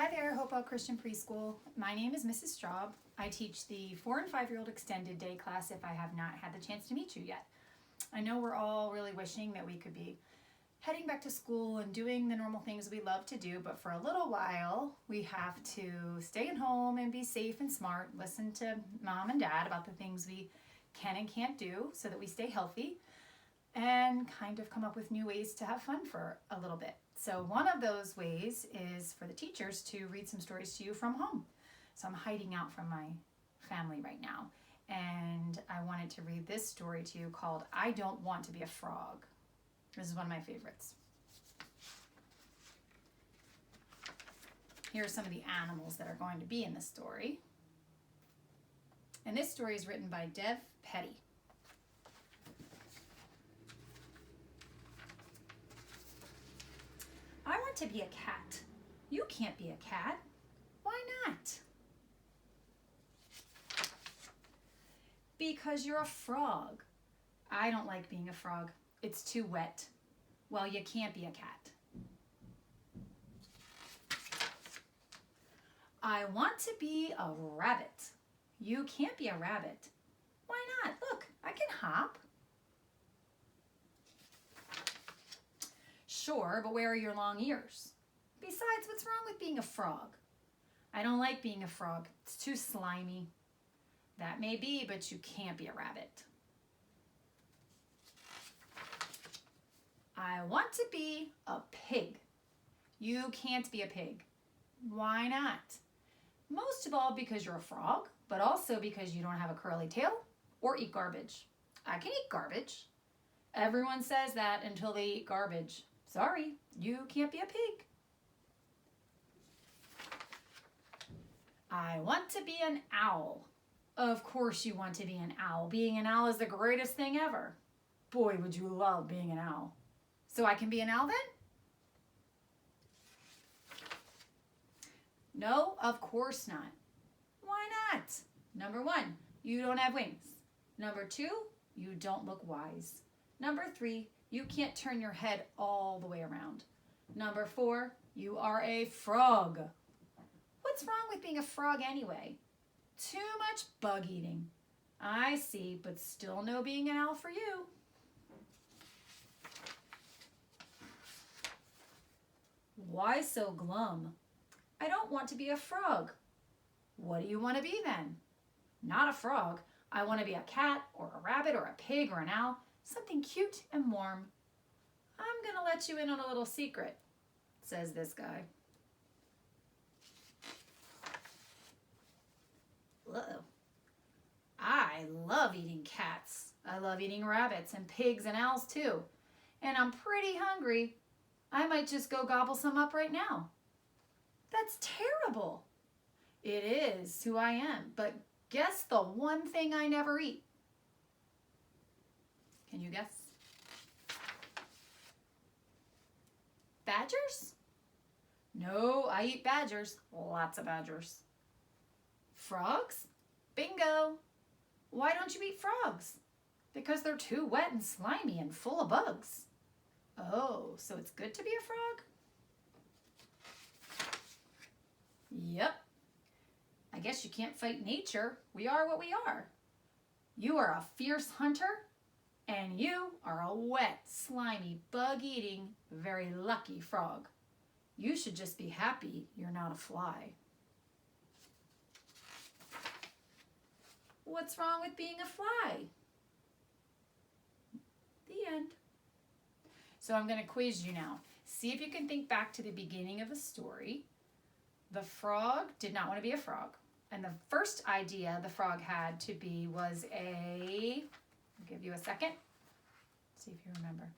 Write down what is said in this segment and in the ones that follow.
Hi there, Hopewell Christian Preschool. My name is Mrs. Straub. I teach the 4 and 5-year-old extended day class if I have not had the chance to meet you yet. I know we're all really wishing that we could be heading back to school and doing the normal things we love to do, but for a little while we have to stay at home and be safe and smart, listen to mom and dad about the things we can and can't do so that we stay healthy, and kind of come up with new ways to have fun for a little bit. So one of those ways is for the teachers to read some stories to you from home. So I'm hiding out from my family right now, and I wanted to read this story to you called I Don't Want to Be a Frog. This is one of my favorites. Here are some of the animals that are going to be in the story. And this story is written by Dev Petty. I want to be a cat. You can't be a cat. Why not? Because you're a frog. I don't like being a frog. It's too wet. Well, you can't be a cat. I want to be a rabbit. You can't be a rabbit. Why not? Look, I can hop. Sure, but where are your long ears? Besides, what's wrong with being a frog? I don't like being a frog. It's too slimy. That may be, but you can't be a rabbit. I want to be a pig. You can't be a pig. Why not? Most of all because you're a frog, but also because you don't have a curly tail or eat garbage. I can eat garbage. Everyone says that until they eat garbage. Sorry, you can't be a pig. I want to be an owl. Of course you want to be an owl. Being an owl is the greatest thing ever. Boy, would you love being an owl. So I can be an owl then? No, of course not. Why not? Number 1, you don't have wings. Number 2, you don't look wise. Number 3, you can't turn your head all the way around. Number 4, you are a frog. What's wrong with being a frog anyway? Too much bug eating. I see, but still no being an owl for you. Why so glum? I don't want to be a frog. What do you want to be then? Not a frog. I want to be a cat or a rabbit or a pig or an owl. Something cute and warm. I'm going to let you in on a little secret, says this guy. Uh-oh. I love eating cats. I love eating rabbits and pigs and owls too. And I'm pretty hungry. I might just go gobble some up right now. That's terrible. It is who I am, but guess the one thing I never eat. Can you guess? Badgers? No, I eat badgers. Lots of badgers. Frogs? Bingo. Why don't you eat frogs? Because they're too wet and slimy and full of bugs. Oh, so it's good to be a frog? Yep. I guess you can't fight nature. We are what we are. You are a fierce hunter, and you are a wet, slimy, bug-eating, very lucky frog. You should just be happy you're not a fly. What's wrong with being a fly? The end. So I'm going to quiz you now. See if you can think back to the beginning of the story. The frog did not want to be a frog. And the first idea the frog had to be was I'll give you a second. See if you remember.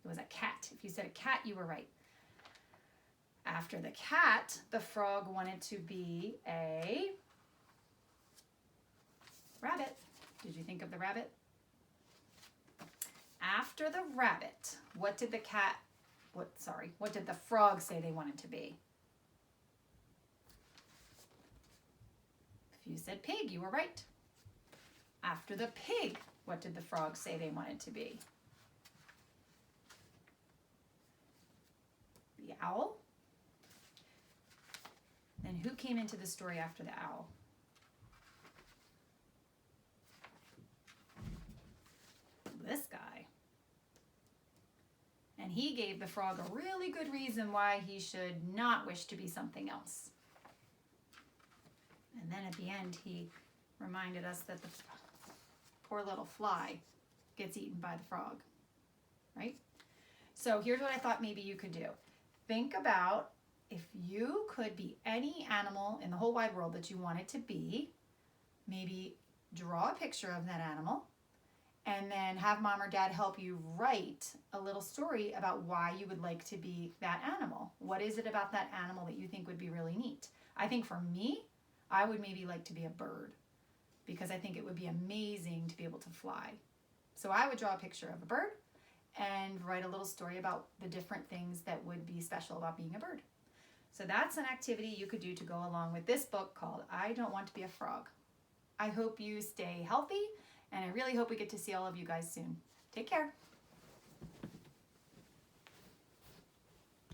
It was a cat. If you said a cat, you were right. After the cat, the frog wanted to be a rabbit. Did you think of the rabbit? After the rabbit, what did the frog say they wanted to be? If you said pig, you were right. After the pig, what did the frog say they wanted to be? The owl? And who came into the story after the owl? This guy. And he gave the frog a really good reason why he should not wish to be something else. And then at the end, he reminded us that the poor little fly gets eaten by the frog, right? So here's what I thought maybe you could do. Think about if you could be any animal in the whole wide world that you wanted to be, maybe draw a picture of that animal, and then have mom or dad help you write a little story about why you would like to be that animal. What is it about that animal that you think would be really neat? I think for me, I would maybe like to be a bird because I think it would be amazing to be able to fly. So I would draw a picture of a bird and write a little story about the different things that would be special about being a bird. So that's an activity you could do to go along with this book called I Don't Want to Be a Frog. I hope you stay healthy, and I really hope we get to see all of you guys soon. Take care.